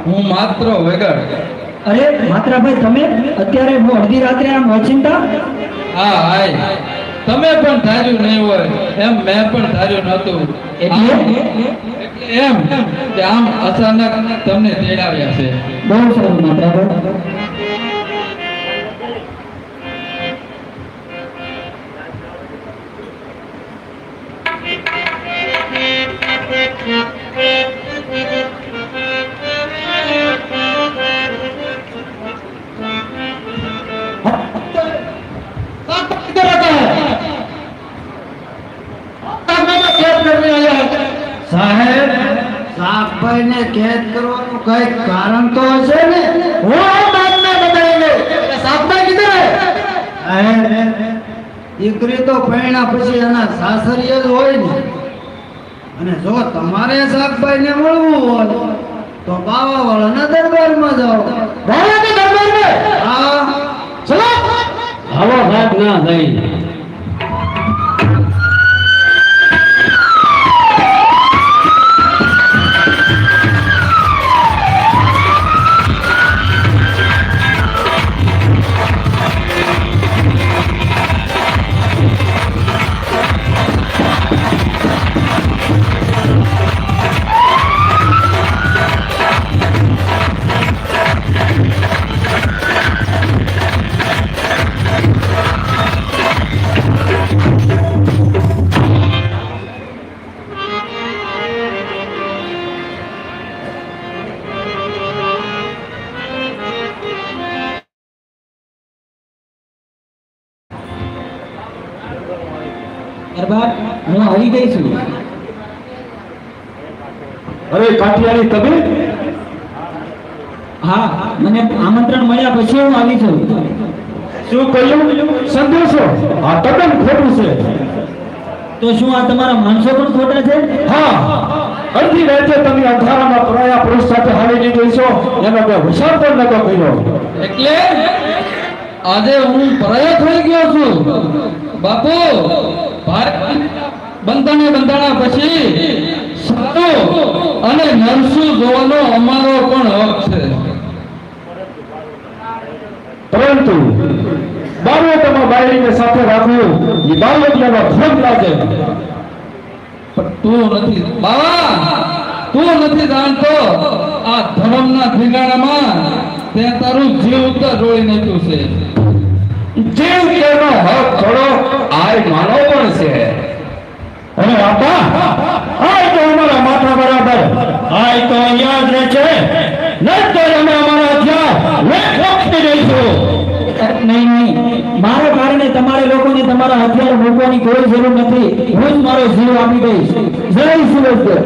હું માત્ર વગર. અરે માત્રાભાઈ, તમે અત્યારે હું અડધી રાત્રે આમ અચિંતા? હા હાય, તમે પણ ધાર્યું નહીં હોય એમ મેં પણ ધાર્યું નહોતું. એટલે એમ કે આમ અચાનક તમને તેડાવ્યા છે. બહુ સારું માત્રાભાઈ. સાહેબ, શાકભાઈ ને કેદ કરવાનું કઈક કારણ તો હશે ને? દીકરી તો પૈણા પછી એના સાસરીએ જ હોય ને. અને જો તમારે શાકભાઈ ને મળવું હોય તો બાવા વાળાના દરબારમાં જાઓ. હા, ચલો. આવો વાત ના થઈ. દરબાર, હું આવી ગઈ છું. અરે કાઠિયાની તમે? હા, મને આમંત્રણ મળ્યા પછી હું આવી છું. શું કહ્યું? સંદેશો આ તદ્દન ખોટું છે. તો શું આ તમારા માણસો પણ ખોટા છે? હા, અડધી રાતે તમે અંધારામાં પરાયા પુરુષ સાથે હાલી નીકળી છો એનો મેં વિચાર પણ નતો કર્યો. એટલે આજે હું પરાયો થઈ ગયો છું. બાપુ, બંધાણા પછી સારું અને નરસું જોવાનો અમારો પણ હક છે. પરંતુ બાળકોમાં બાળીને સાથે રાખવું એ બાળકીનો ધર્મ લાગે. પણ તું નથી બાવા, તું નથી જાણતો આ ધર્મના ધીંગાણામાં તે તારું જીવ ઉત્તર રોળી નાખ્યું છે. જીવ કેનો હક થોડો આય માનો પણ છે. અને આપા આય તો અમારા માથા બરાબર આય તો અહીંયા જ રહે છે. નહીં તો અમે અમારા હથિયાર લખી દઈશું. નહીં નહીં, મારા કારણે તમારે લોકોને તમારા હથિયાર મૂકવાની કોઈ જરૂર નથી. હું જ મારો જીવ આપી દઈશ. જય શિવસ્તર.